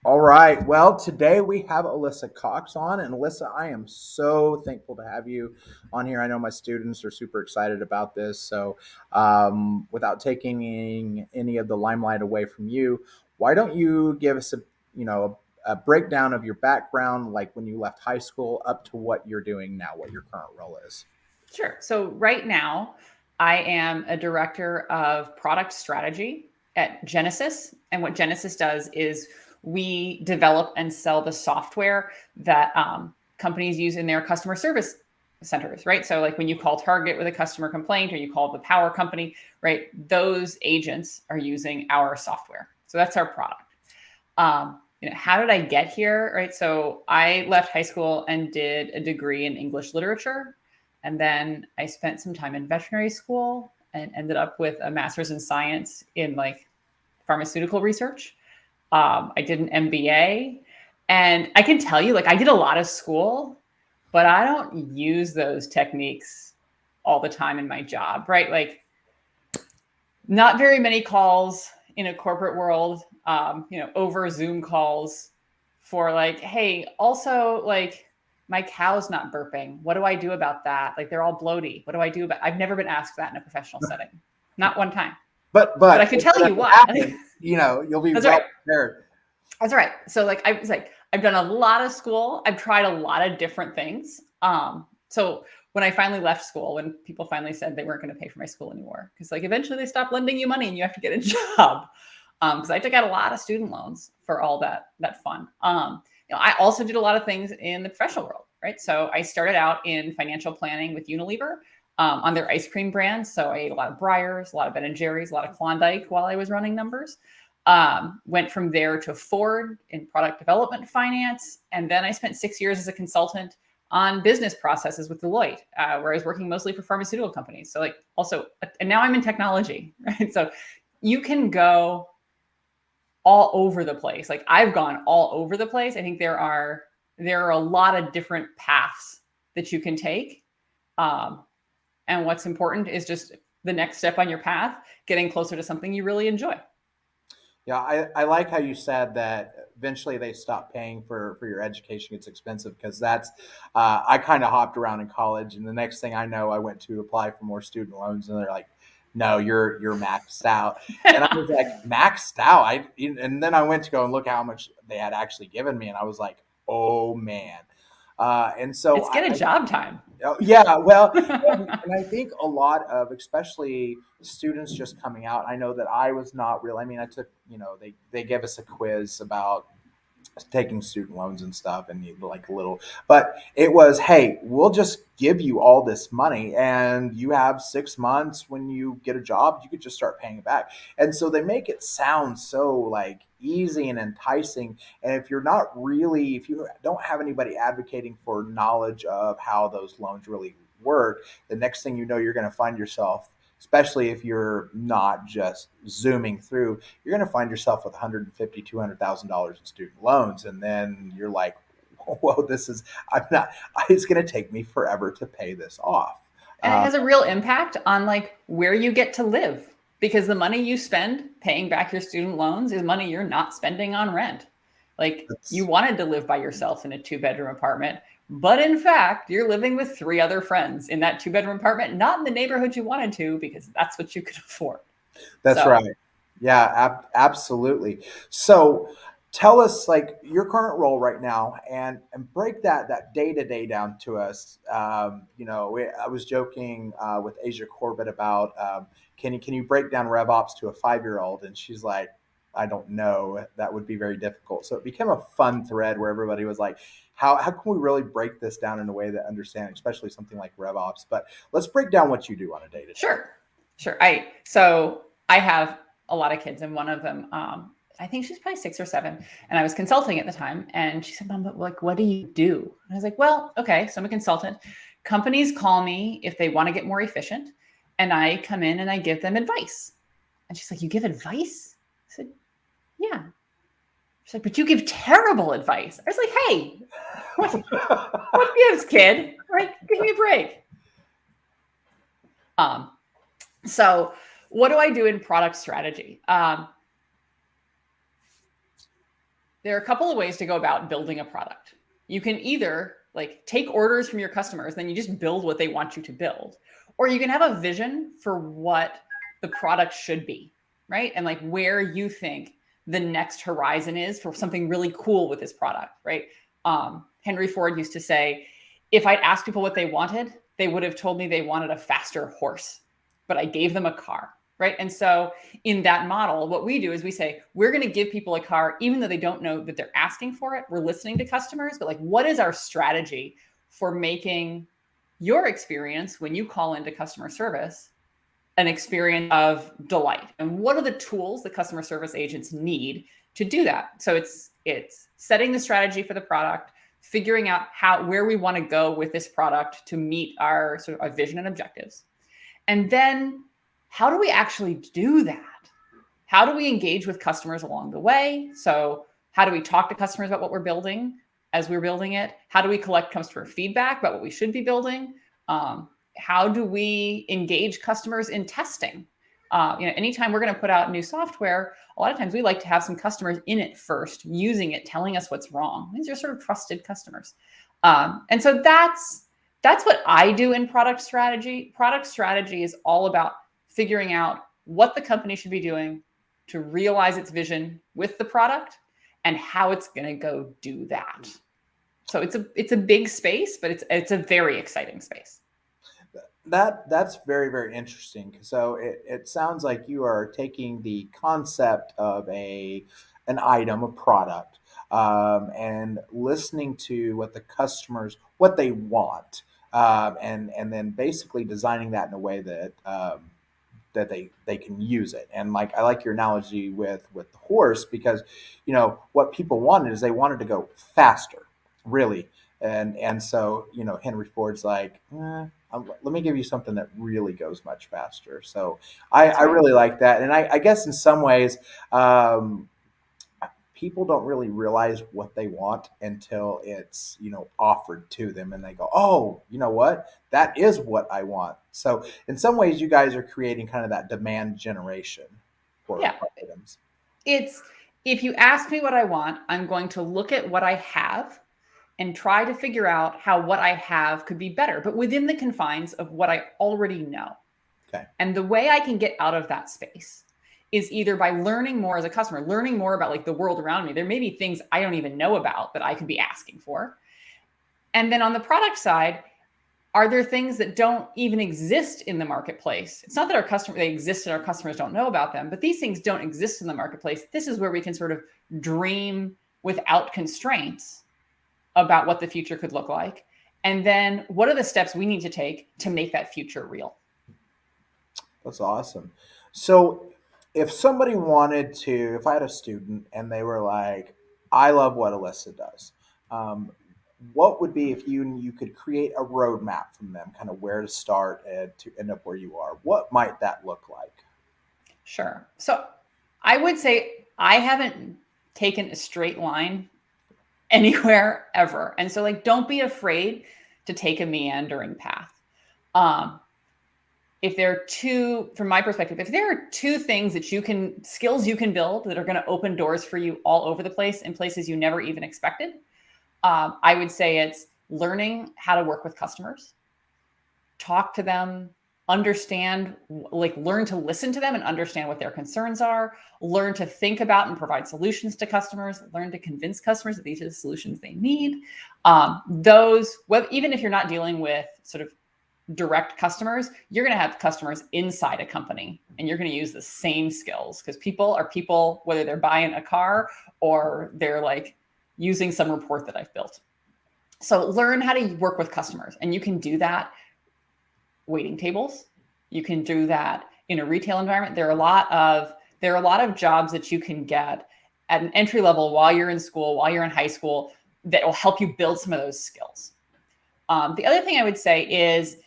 All right. Well, today we have Alyssa Cox on. And Alyssa, I am so thankful to have you on here. I know my students are super excited about this. So, without taking any of the limelight away from you, why don't you give us a breakdown of your background, like when you left high school up to what you're doing now, what your current role is? Sure. So right now, I am a director of product strategy at Genesis. And what Genesis does is we develop and sell the software that companies use in their customer service centers, right? So, like when you call Target with a customer complaint or you call the power company, right? Those agents are using our software. So that's our product. How did I get here? Right. So I left high school and did a degree in English literature. And then I spent some time in veterinary school and ended up with a master's in science in like pharmaceutical research. I did an MBA. And I can tell you, like, I did a lot of school, but I don't use those techniques all the time in my job, right? Like, not very many calls in a corporate world, over Zoom calls for like, hey, also like my cow's not burping. What do I do about that? Like they're all bloaty. What do I do about? I've never been asked that in a professional setting, not one time. But I But can if tell that you what. happens, you'll be That's all well right. prepared. That's all right. So like I was like, I've done a lot of school. I've tried a lot of different things. So when I finally left school, when people finally said they weren't going to pay for my school anymore, because like eventually they stopped lending you money and you have to get a job. Because I took out a lot of student loans for all that fun. I also did a lot of things in the professional world, right? So I started out in financial planning with Unilever on their ice cream brands. So I ate a lot of Breyers, a lot of Ben and Jerry's, a lot of Klondike while I was running numbers. Went from there to Ford in product development finance. And then I spent 6 years as a consultant on business processes with Deloitte, where I was working mostly for pharmaceutical companies. So like also, and now I'm in technology, right? So you can go all over the place. Like I've gone all over the place. I think there are a lot of different paths that you can take. Um, and what's important is just the next step on your path, getting closer to something you really enjoy. Yeah, I like how you said that eventually they stop paying for your education. It's expensive because I kind of hopped around in college, and the next thing I know, I went to apply for more student loans, and they're like, "No, you're maxed out," and I was like, "Maxed out?" And then I went to go and look how much they had actually given me, and I was like, "Oh man." And so It's get a job time. Oh, yeah, well, and I think a lot of, especially students just coming out. I know that I was not really. I mean, I took, they gave us a quiz about taking student loans and stuff, and like a little, but it was, hey, we'll just give you all this money, and you have 6 months. When you get a job, you could just start paying it back. And so they make it sound so like easy and enticing. And if you don't have anybody advocating for knowledge of how those loans really work, the next thing you know, you're going to find yourself, especially if you're not just zooming through, you're going to find yourself with 150, $200,000 in student loans. And then you're like, whoa, it's going to take me forever to pay this off. And it Uh, has a real impact on like where you get to live, because the money you spend paying back your student loans is money you're not spending on rent. Like you that's wanted to live by yourself in a 2 bedroom apartment, but in fact, you're living with 3 other friends in that 2 bedroom apartment, not in the neighborhood you wanted to because that's what you could afford. that's So right. Yeah, absolutely. So tell us like your current role right now, and break that day to day down to us. I was joking with Asia Corbett about can you break down RevOps to a 5 year old, and she's like, I don't know. That would be very difficult. So it became a fun thread where everybody was like, how can we really break this down in a way that understand, especially something like RevOps? But let's break down what you do on a day to day. sure, sure. I have a lot of kids, and one of them, I think she's probably 6 or 7, and I was consulting at the time, and she said, "Mom, but like, what do you do?" And I was like, "Well, okay, so I'm a consultant. Companies call me if they want to get more efficient, and I come in and I give them advice." And she's like, "You give advice?" I said, "Yeah." She's like, "But you give terrible advice." I was like, "Hey, what gives, kid? Right? Give me a break." Um, so what do I do in product strategy? There are a couple of ways to go about building a product. You can either like take orders from your customers, then you just build what they want you to build, or you can have a vision for what the product should be, right? And like where you think the next horizon is for something really cool with this product, right? Henry Ford used to say, if I'd asked people what they wanted, they would have told me they wanted a faster horse, but I gave them a car, right? And so in that model, what we do is we say, we're going to give people a car, even though they don't know that they're asking for it. We're listening to customers, but like, what is our strategy for making your experience when you call into customer service an experience of delight? And what are the tools that customer service agents need to do that? So it's setting the strategy for the product, figuring out where we want to go with this product to meet our sort of our vision and objectives. And then how do we actually do that? How do we engage with customers along the way? So how do we talk to customers about what we're building as we're building it? How do we collect customer feedback about what we should be building? How do we engage customers in testing? Anytime we're going to put out new software, a lot of times we like to have some customers in it first, using it, telling us what's wrong. These are sort of trusted customers. And so that's what I do in product strategy. Product strategy is all about figuring out what the company should be doing to realize its vision with the product and how it's going to go do that. So it's a big space, but it's a very exciting space. That's very, very interesting. So it sounds like you are taking the concept of an item, a product, and listening to what the customers what they want, and then basically designing that in a way that that they can use it. And like I like your analogy with the horse, because what people wanted is they wanted to go faster, really. And so Henry Ford's like, let me give you something that really goes much faster. So I Right. really like that. And I guess in some ways, people don't really realize what they want until it's offered to them, and they go, oh, you know what, that is what I want. So in some ways you guys are creating kind of that demand generation for Yeah. items. It's if you ask me what I want, I'm going to look at what I have and try to figure out how what I have could be better, but within the confines of what I already know. Okay. And the way I can get out of that space is either by learning more as a customer, learning more about like the world around me. There may be things I don't even know about that I could be asking for. And then on the product side, are there things that don't even exist in the marketplace? It's not that they exist and our customers don't know about them, but these things don't exist in the marketplace. This is where we can sort of dream without constraints about what the future could look like. And then what are the steps we need to take to make that future real? That's awesome. So if somebody wanted to, if I had a student and they were like, I love what Alyssa does, um, what would be, if you could create a roadmap from them, kind of where to start and to end up where you are, what might that look like? Sure. So I would say I haven't taken a straight line anywhere ever. And so like don't be afraid to take a meandering path. Um, if there are two, from my perspective, if there are two things that skills you can build that are going to open doors for you all over the place in places you never even expected, I would say it's learning how to work with customers, talk to them, learn to listen to them and understand what their concerns are, learn to think about and provide solutions to customers, learn to convince customers that these are the solutions they need. Even if you're not dealing with sort of direct customers, you're going to have customers inside a company and you're going to use the same skills, because people are people, whether they're buying a car or they're like using some report that I've built. So learn how to work with customers, and you can do that waiting tables. You can do that in a retail environment. There are a lot of jobs that you can get at an entry level while you're in school, while you're in high school, that will help you build some of those skills. The other thing I would say is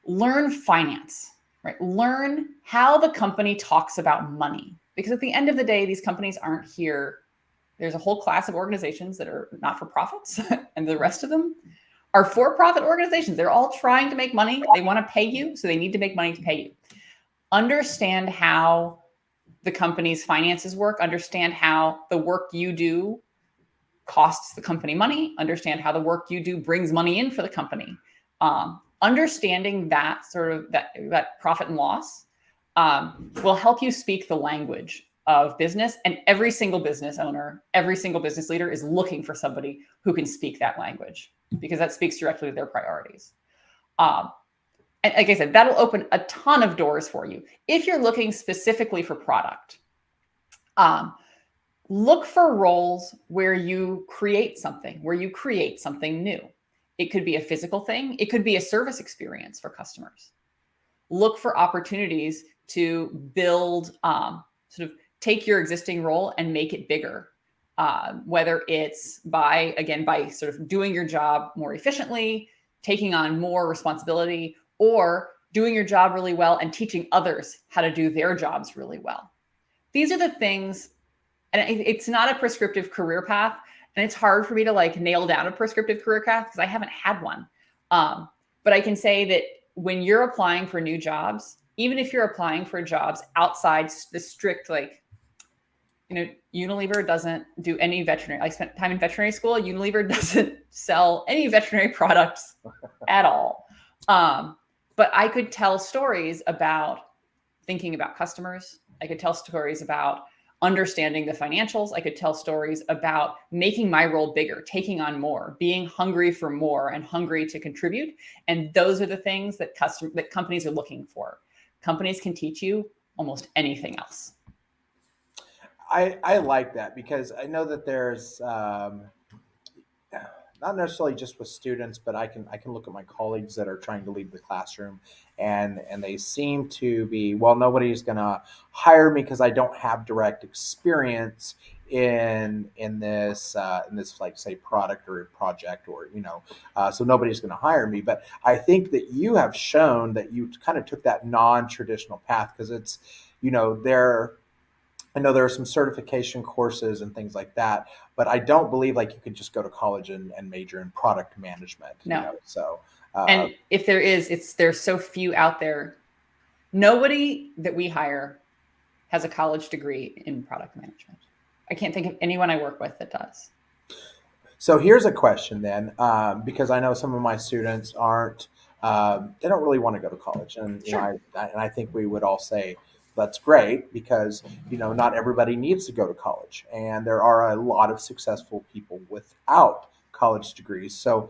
learn finance, right? Learn how the company talks about money, because at the end of the day, these companies aren't here. There's a whole class of organizations that are not for profits, and the rest of them are for-profit organizations. They're all trying to make money. They want to pay you, so they need to make money to pay you. Understand how the company's finances work. Understand how the work you do costs the company money, understand how the work you do brings money in for the company. Understanding that sort of that profit and loss will help you speak the language of business. And every single business owner, every single business leader is looking for somebody who can speak that language, because that speaks directly to their priorities. And like I said, that'll open a ton of doors for you. If you're looking specifically for product, look for roles where you create something, new. It could be a physical thing. It could be a service experience for customers. Look for opportunities to build, sort of take your existing role and make it bigger. Whether it's by sort of doing your job more efficiently, taking on more responsibility, or doing your job really well and teaching others how to do their jobs really well. These are the things, and it's not a prescriptive career path, and it's hard for me to like nail down a prescriptive career path because I haven't had one. But I can say that when you're applying for new jobs, even if you're applying for jobs outside the strict, like, Unilever doesn't do any veterinary. I spent time in veterinary school. Unilever doesn't sell any veterinary products at all. But I could tell stories about thinking about customers. I could tell stories about understanding the financials. I could tell stories about making my role bigger, taking on more, being hungry for more and hungry to contribute. And those are the things that companies are looking for. Companies can teach you almost anything else. I like that because I know that there's not necessarily just with students, but I can look at my colleagues that are trying to leave the classroom, and they seem to be, well, nobody's going to hire me because I don't have direct experience in this like say product or project, or so nobody's going to hire me. But I think that you have shown that you kind of took that non-traditional path, because it's there. I know there are some certification courses and things like that, but I don't believe like you could just go to college and major in product management. No. So and if there is, there's so few out there. Nobody that we hire has a college degree in product management. I can't think of anyone I work with that does. So here's a question then, because I know some of my students aren't, they don't really want to go to college, and Sure. I think we would all say that's great, because not everybody needs to go to college, and there are a lot of successful people without college degrees. So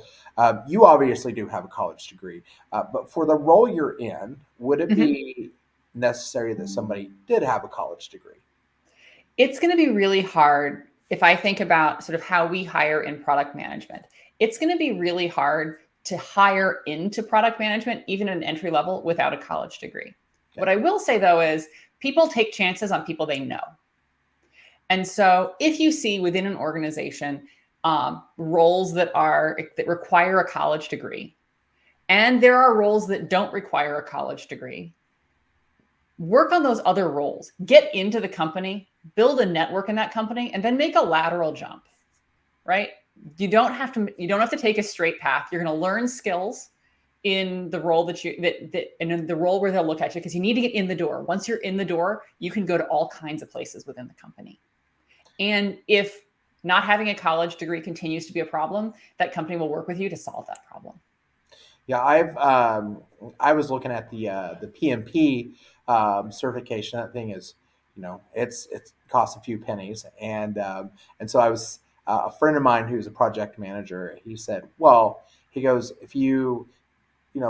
you obviously do have a college degree, but for the role you're in, would it Mhm. be necessary that somebody did have a college degree? It's going to be really hard if I think about sort of how we hire in product management. It's going to be really hard to hire into product management, even at an entry level, without a college degree. What Okay. I will say, though, is people take chances on people they know. And so if you see within an organization roles that require a college degree, and there are roles that don't require a college degree, work on those other roles, get into the company, build a network in that company, and then make a lateral jump, right? You don't have to take a straight path. You're going to learn skills in the role and in the role where they'll look at you, because you need to get in the door. Once you're in the door, you can go to all kinds of places within the company. And if not having a college degree continues to be a problem, that company will work with you to solve that problem. Yeah, I was looking at the PMP certification. That thing is, it costs a few pennies, and so I was a friend of mine who's a project manager. He said, well, he goes, if you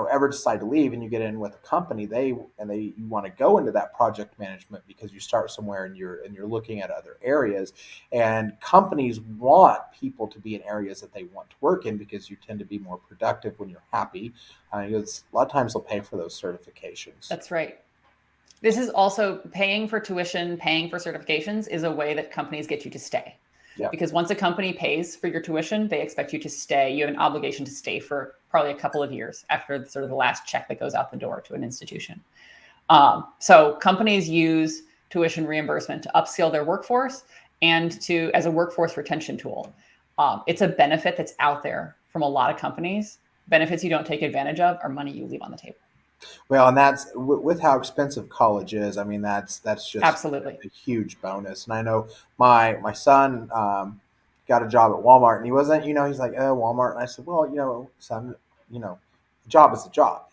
ever decide to leave and you get in with a company, you want to go into that project management because you start somewhere and you're looking at other areas, and companies want people to be in areas that they want to work in because you tend to be more productive when you're happy. Because a lot of times they'll pay for those certifications. That's right. This is also paying for tuition, paying for certifications is a way that companies get you to stay. Yeah. Because once a company pays for your tuition, they expect you to stay. You have an obligation to stay for probably a couple of years after sort of the last check that goes out the door to an institution. So companies use tuition reimbursement to upskill their workforce and as a workforce retention tool. It's a benefit that's out there from a lot of companies. Benefits you don't take advantage of are money you leave on the table. Well, and that's with how expensive college is. I mean, that's just Absolutely. a huge bonus. And I know my son got a job at Walmart, and he wasn't, he's like, Walmart. And I said, well, son, a job is a job,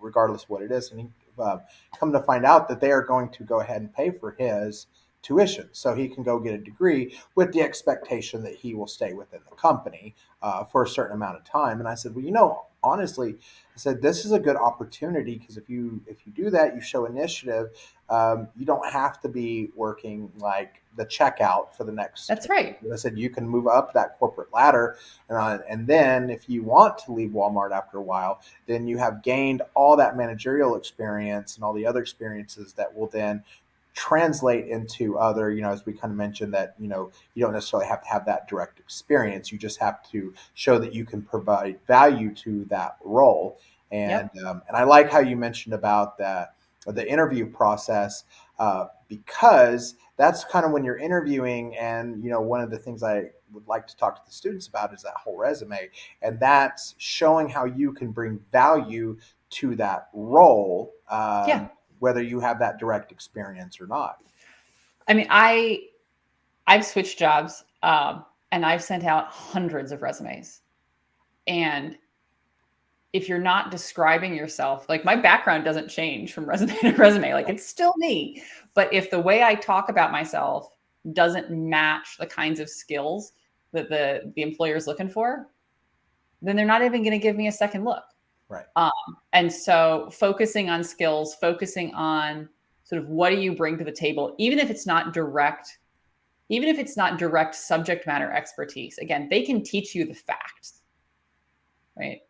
regardless of what it is. And he come to find out that they are going to go ahead and pay for his tuition so he can go get a degree with the expectation that he will stay within the company for a certain amount of time. And I said, well, honestly, I said, this is a good opportunity because if you do that, you show initiative. You don't have to be working like the checkout for the next. That's right. I said you can move up that corporate ladder, and then if you want to leave Walmart after a while, then you have gained all that managerial experience and all the other experiences that will then translate into other, as we kind of mentioned that, you don't necessarily have to have that direct experience. You just have to show that you can provide value to that role. And Yep. and I like how you mentioned about the interview process because that's kind of when you're interviewing. And one of the things I would like to talk to the students about is that whole resume, and that's showing how you can bring value to that role, Yeah. whether you have that direct experience or not. I mean, I've switched jobs, and I've sent out hundreds of resumes. And if you're not describing yourself, like my background doesn't change from resume to resume, like it's still me. But if the way I talk about myself doesn't match the kinds of skills that the employer is looking for, then they're not even going to give me a second look. Right. And so focusing on skills, focusing on sort of what do you bring to the table, even if it's not direct subject matter expertise. Again, they can teach you the facts, right?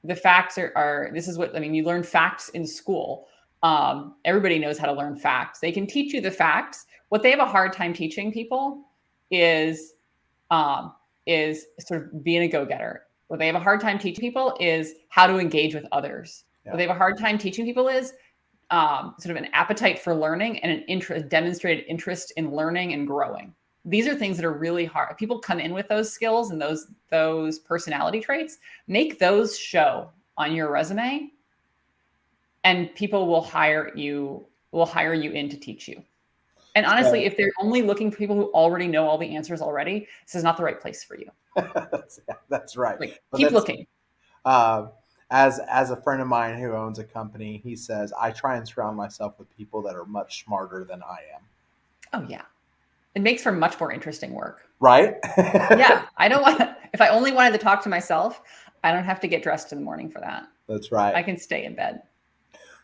The facts are this is what, I mean, you learn facts in school. Everybody knows how to learn facts. They can teach you the facts. What they have a hard time teaching people is um, sort of being a go-getter. What they have a hard time teaching people is how to engage with others. Yeah. What they have a hard time teaching people is sort of an appetite for learning and a demonstrated interest in learning and growing. These are things that are really hard. People come in with those skills and those personality traits. Make those show on your resume, and people will hire you in to teach you. And honestly, if they're only looking for people who already know all the answers already, this is not the right place for you. That's right. Like, keep looking. As a friend of mine who owns a company, he says, I try and surround myself with people that are much smarter than I am. Oh yeah. It makes for much more interesting work. Right? Yeah. I don't want to, if I only wanted to talk to myself, I don't have to get dressed in the morning for that. That's right. I can stay in bed.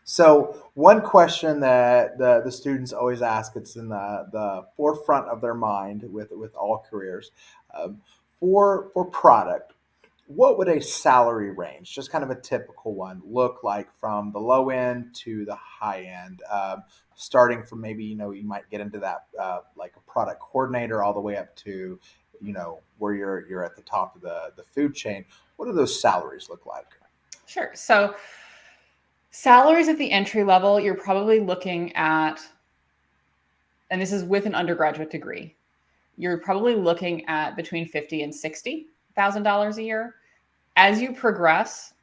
So one question that the students always ask, it's in the forefront of their mind with all careers, for product, what would a salary range, just kind of a typical one, look like from the low end to the high end? Starting from maybe, you might get into that like a product coordinator all the way up to, where you're at the top of the food chain. What do those salaries look like? Sure. So salaries at the entry level, you're probably looking at, and this is with an undergraduate degree, you're probably looking at between $50,000 and $60,000 a year. As you progress,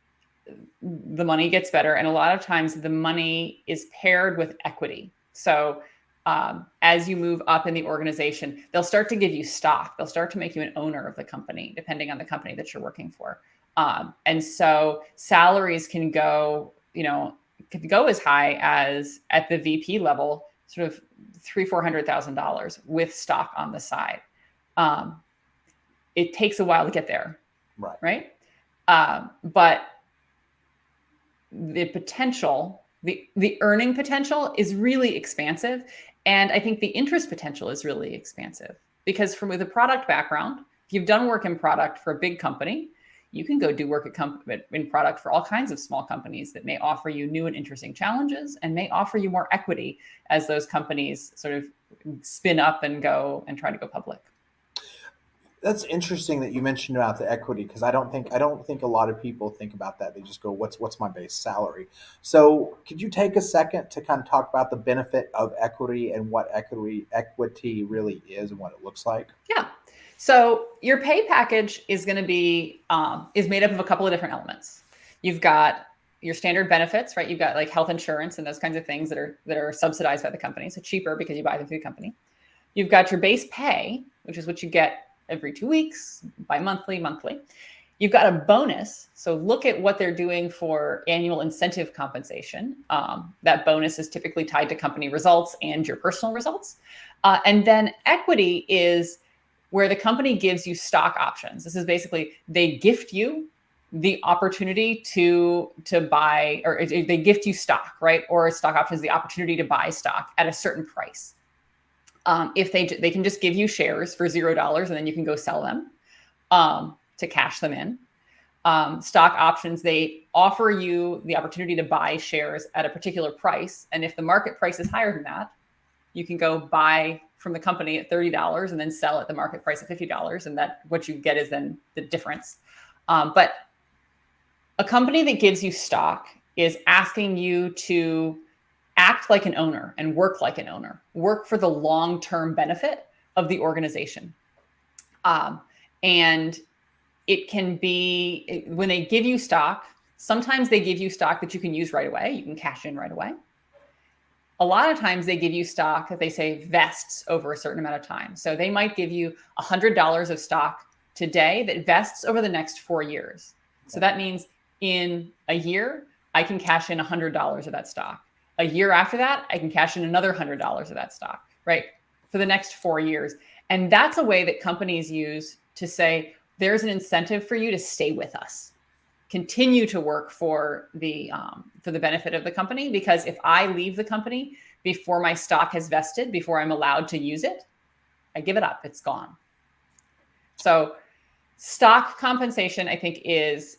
the money gets better, and a lot of times the money is paired with equity. So as you move up in the organization, they'll start to give you stock. They'll start to make you an owner of the company, depending on the company that you're working for. And so salaries can go, as high as at the VP level, sort of $300,000-$400,000 with stock on the side. It takes a while to get there, right? But the potential, the earning potential is really expansive. And I think the interest potential is really expansive because with a product background, if you've done work in product for a big company, you can go do work in product for all kinds of small companies that may offer you new and interesting challenges and may offer you more equity as those companies sort of spin up and go and try to go public. That's interesting that you mentioned about the equity, because I don't think a lot of people think about that. They just go, what's my base salary? So could you take a second to kind of talk about the benefit of equity and what equity really is and what it looks like? Yeah. So your pay package is going to be is made up of a couple of different elements. You've got your standard benefits, right? You've got like health insurance and those kinds of things that are subsidized by the company, so cheaper because you buy them through the company. You've got your base pay, which is what you get every 2 weeks, bi-monthly, monthly. You've got a bonus. So look at what they're doing for annual incentive compensation. That bonus is typically tied to company results and your personal results. And then equity is where the company gives you stock options. This is basically they gift you the opportunity to buy, or they gift you stock, right? Or stock options, the opportunity to buy stock at a certain price. If they can just give you shares for $0 and then you can go sell them to cash them in. Stock options, they offer you the opportunity to buy shares at a particular price. And if the market price is higher than that, you can go buy from the company at $30 and then sell at the market price of $50. And that what you get is then the difference. But a company that gives you stock is asking you to act like an owner and work like an owner, work for the long-term benefit of the organization. And it can be when they give you stock, sometimes they give you stock that you can use right away. You can cash in right away. A lot of times they give you stock that they say vests over a certain amount of time. So they might give you $100 of stock today that vests over the next 4 years. So that means in a year, I can cash in $100 of that stock. A year after that, I can cash in another $100 of that stock, right? For the next 4 years. And that's a way that companies use to say, there's an incentive for you to stay with us. Continue to work for the benefit of the company, because if I leave the company before my stock has vested, before I'm allowed to use it, I give it up. It's gone. So stock compensation, I think, is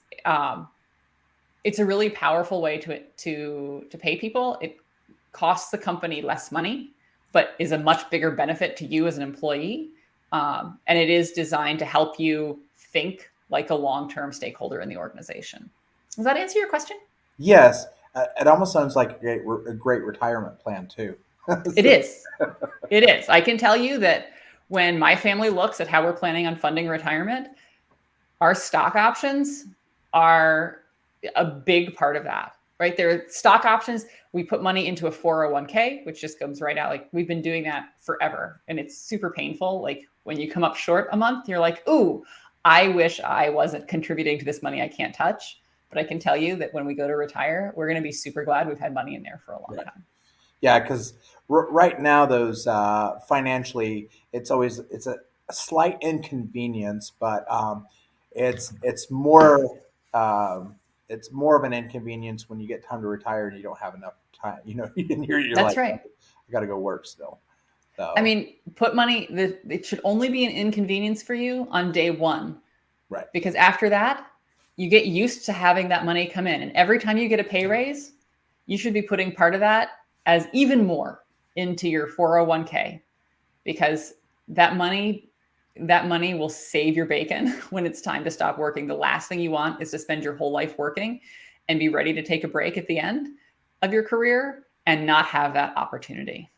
it's a really powerful way to pay people. It costs the company less money, but is a much bigger benefit to you as an employee. And it is designed to help you think like a long-term stakeholder in the organization. Does that answer your question? Yes, it almost sounds like a great retirement plan too. It is. It is. I can tell you that when my family looks at how we're planning on funding retirement, our stock options are a big part of that, right? There are stock options. We put money into a 401k, which just comes right out. Like we've been doing that forever. And it's super painful. Like when you come up short a month, you're like, ooh, I wish I wasn't contributing to this money I can't touch. But I can tell you that when we go to retire, we're going to be super glad we've had money in there for a long time. Yeah, because right now those financially, it's a slight inconvenience, but it's more it's more of an inconvenience when you get time to retire and you don't have enough time. You know, you're That's like, right. I got to go work still. So I mean, put money, it should only be an inconvenience for you on day one. right, Because after that, you get used to having that money come in. And every time you get a pay raise, you should be putting part of that as even more into your 401k, because that money will save your bacon when it's time to stop working. The last thing you want is to spend your whole life working and be ready to take a break at the end of your career and not have that opportunity.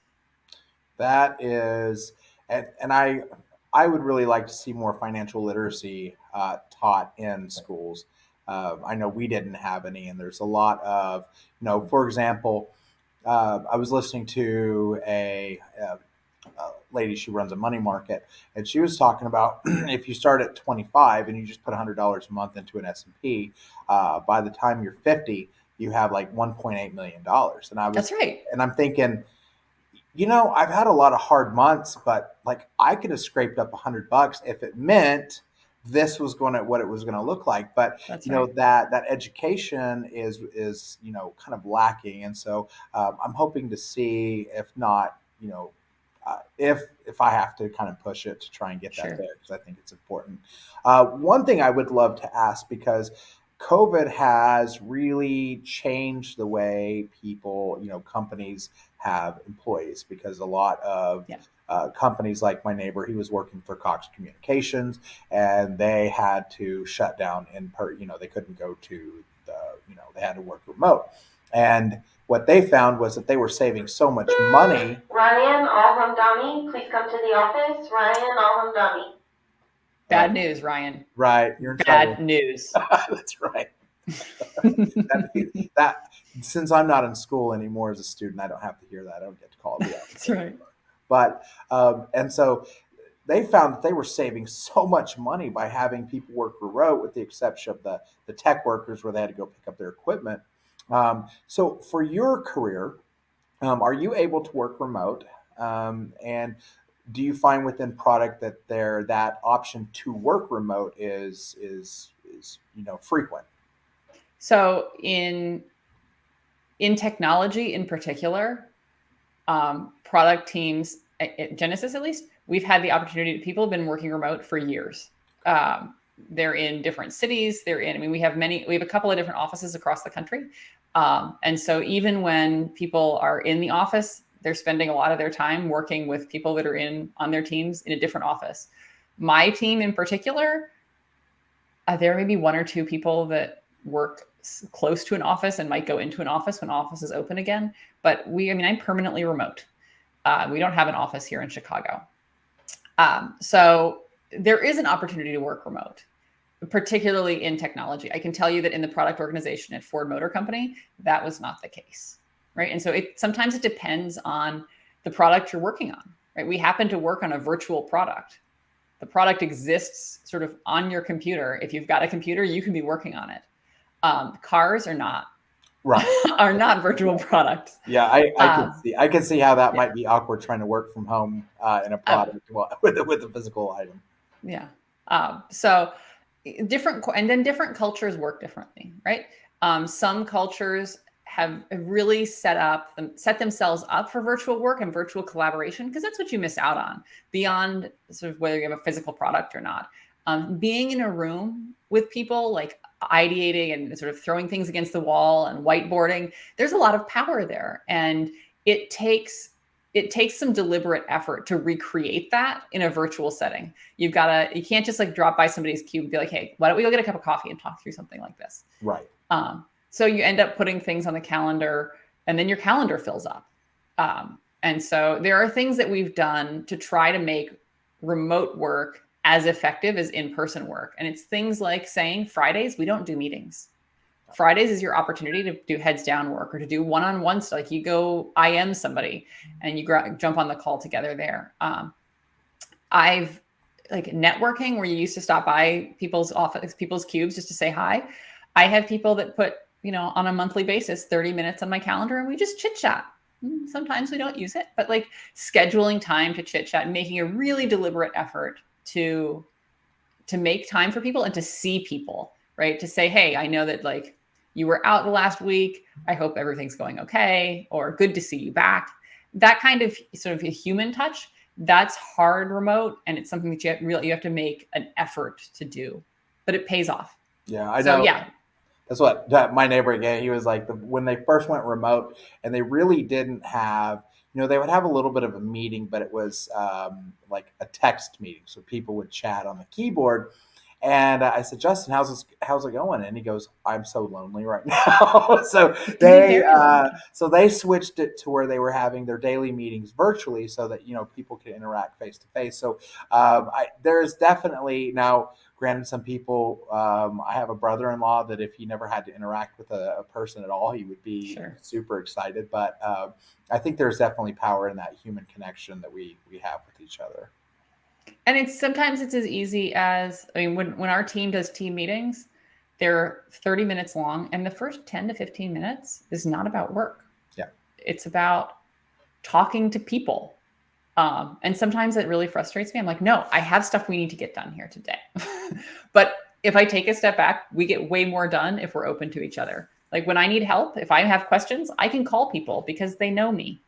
that is, and I would really like to see more financial literacy taught in schools. I know we didn't have any, and there's a lot of, for example, I was listening to a lady. She runs a money market, and she was talking about if you start at 25 and you just put $100 a month into an S&P, by the time you're 50, you have like $1.8 million. That's right. And I'm thinking, I've had a lot of hard months, but like I could have scraped up $100 if it meant this was what it was going to look like. But That's right. that education is kind of lacking, and so I'm hoping to see, if not, if I have to kind of push it to try and get that Sure. there, because I think it's important. One thing I would love to ask, because COVID has really changed the way people, companies have employees, because a lot of Yeah. companies, like my neighbor, he was working for Cox Communications, and they had to shut down they couldn't go to they had to work remote. And what they found was that they were saving so much money. Ryan Al-Hamdani, please come to the office. Ryan Al-Hamdani. Bad news, Ryan. Right, you're in Bad trouble. news. That's right. that Since I'm not in school anymore as a student, I don't have to hear that. I don't get to call it. That's right. But and so they found that they were saving so much money by having people work remote, with the exception of the tech workers where they had to go pick up their equipment. So for your career, are you able to work remote? And do you find within product that that option to work remote is frequent? So in technology in particular, product teams at Genesis, at least, we've had the opportunity. People have been working remote for years. They're in different cities. I mean, we have a couple of different offices across the country. And so even when people are in the office, they're spending a lot of their time working with people that are on their teams in a different office. My team in particular, there may be one or two people that work close to an office and might go into an office when office is open again. But I'm permanently remote. We don't have an office here in Chicago. So there is an opportunity to work remote, particularly in technology. I can tell you that in the product organization at Ford Motor Company, that was not the case, right? And so sometimes it depends on the product you're working on, right? We happen to work on a virtual product. The product exists sort of on your computer. If you've got a computer, you can be working on it. Cars are not. Right. Are not virtual products. Yeah, I can see how that might be awkward trying to work from home in a product with a physical item. Yeah. So different cultures work differently, right? Some cultures have really set themselves up for virtual work and virtual collaboration, because that's what you miss out on beyond sort of whether you have a physical product or not. Being in a room with people, like ideating and sort of throwing things against the wall and whiteboarding, there's a lot of power there. And it takes some deliberate effort to recreate that in a virtual setting. You can't just like drop by somebody's cube and be like, hey, why don't we go get a cup of coffee and talk through something like this? Right. So you end up putting things on the calendar, and then your calendar fills up. And so there are things that we've done to try to make remote work as effective as in-person work. And it's things like saying Fridays, we don't do meetings. Fridays is your opportunity to do heads down work or to do one-on-one stuff. Like you go IM somebody and you jump on the call together there. I've like networking where you used to stop by people's office, people's cubes just to say hi. I have people that put, on a monthly basis, 30 minutes on my calendar and we just chit chat. Sometimes we don't use it, but like scheduling time to chit chat and making a really deliberate effort to make time for people and to see people, right? To say, hey, I know that like you were out the last week. I hope everything's going okay, or good to see you back. That kind of sort of a human touch, that's hard remote. And it's something that you have to make an effort to do, but it pays off. Yeah, I know. Yeah. That's what my neighbor again. He was like, when they first went remote, and they really didn't have, they would have a little bit of a meeting, but it was like a text meeting, so people would chat on the keyboard. And I said, Justin, how's it going? And he goes, I'm so lonely right now. So they switched it to where they were having their daily meetings virtually, so that people could interact face to face. So there's definitely now. Granted, some people, I have a brother-in-law that if he never had to interact with a person at all, he would be super excited. But I think there's definitely power in that human connection that we have with each other. And sometimes it's as easy as, when our team does team meetings, they're 30 minutes long, and the first 10 to 15 minutes is not about work. Yeah. It's about talking to people. And sometimes it really frustrates me. I'm like, no, I have stuff we need to get done here today. But if I take a step back, we get way more done if we're open to each other. Like when I need help, if I have questions, I can call people because they know me,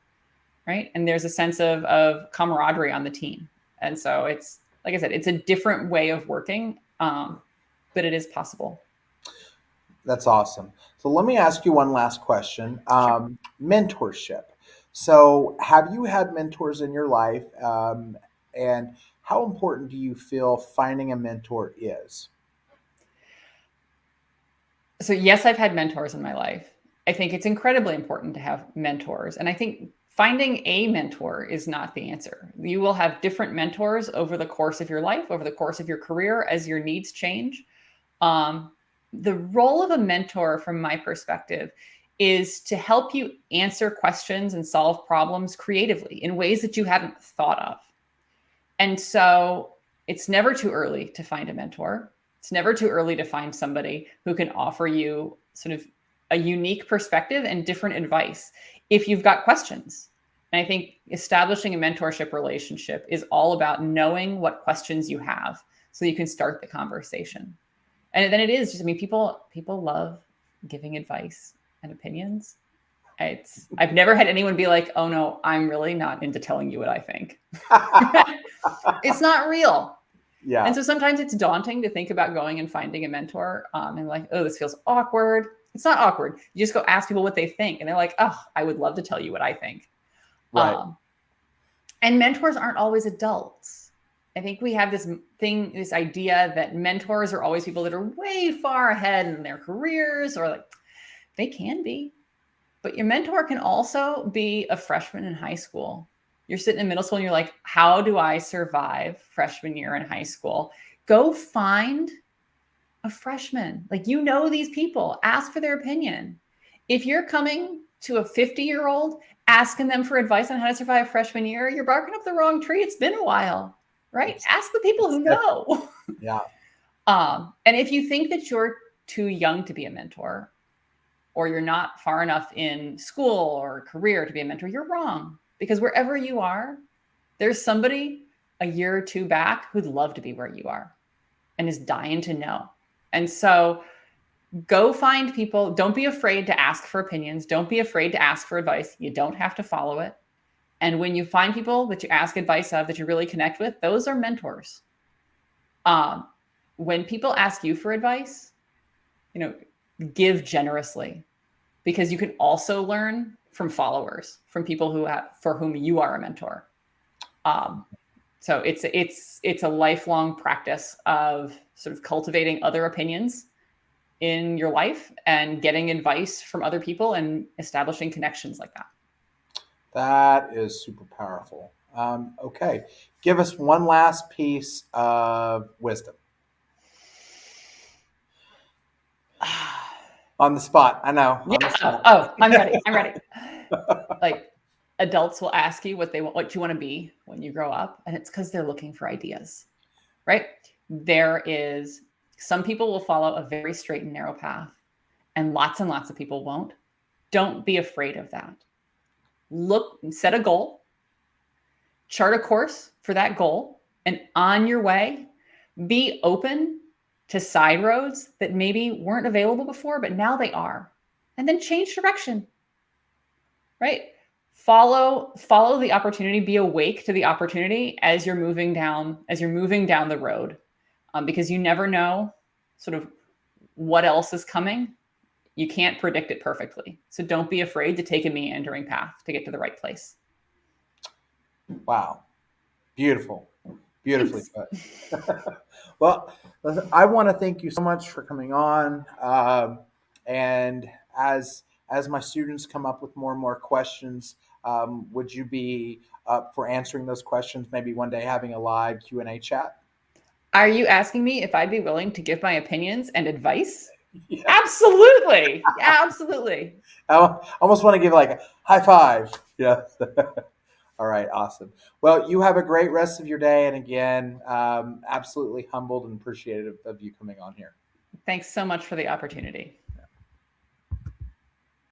right? And there's a sense of camaraderie on the team. And so it's, like I said, it's a different way of working, but it is possible. That's awesome. So let me ask you one last question. Mentorship. So have you had mentors in your life? And how important do you feel finding a mentor is? So yes, I've had mentors in my life. I think it's incredibly important to have mentors. And I think finding a mentor is not the answer. You will have different mentors over the course of your life, over the course of your career, as your needs change. The role of a mentor, from my perspective, is to help you answer questions and solve problems creatively in ways that you haven't thought of. And so it's never too early to find a mentor. It's never too early to find somebody who can offer you sort of a unique perspective and different advice if you've got questions. And I think establishing a mentorship relationship is all about knowing what questions you have so you can start the conversation. And then it is just, I mean, people love giving advice and opinions. I've never had anyone be like, oh no, I'm really not into telling you what I think. It's not real. Yeah. And so sometimes it's daunting to think about going and finding a mentor and like, oh, this feels awkward. It's not awkward. You just go ask people what they think. And they're like, oh, I would love to tell you what I think. Right. And mentors aren't always adults. I think we have this idea that mentors are always people that are way far ahead in their careers, or like they can be. But your mentor can also be a freshman in high school. You're sitting in middle school and you're like, how do I survive freshman year in high school? Go find a freshman. Like, you know, these people, ask for their opinion. If you're coming to a 50-year-old asking them for advice on how to survive freshman year, you're barking up the wrong tree. It's been a while, right? Ask the people who know. Yeah. And if you think that you're too young to be a mentor, or you're not far enough in school or career to be a mentor, you're wrong. Because wherever you are, there's somebody a year or two back who'd love to be where you are and is dying to know. And so go find people. Don't be afraid to ask for opinions. Don't be afraid to ask for advice. You don't have to follow it. And when you find people that you ask advice of that you really connect with, those are mentors. When people ask you for advice, you know, give generously, because you can also learn from followers, from people for whom you are a mentor. So it's a lifelong practice of sort of cultivating other opinions in your life and getting advice from other people and establishing connections like that. That is super powerful. Okay. Give us one last piece of wisdom. On the spot. I know. Yeah. Oh, I'm ready. I'm ready. Like, adults will ask you what you want to be when you grow up, and it's because they're looking for ideas, right? Some people will follow a very straight and narrow path, and lots of people won't. Don't be afraid of that. Set a goal, chart a course for that goal, and on your way, be open to side roads that maybe weren't available before, but now they are. And then change direction, right? Follow the opportunity, be awake to the opportunity as you're moving down the road, because you never know sort of what else is coming. You can't predict it perfectly. So don't be afraid to take a meandering path to get to the right place. Wow. Beautiful. Beautifully put. Well, listen, I want to thank you so much for coming on. And as my students come up with more and more questions, would you be up for answering those questions? Maybe one day having a live Q&A chat. Are you asking me if I'd be willing to give my opinions and advice? Yeah. Absolutely. Absolutely. I almost want to give like a high five. Yeah. All right. Awesome. Well, you have a great rest of your day. And again, absolutely humbled and appreciative of you coming on here. Thanks so much for the opportunity.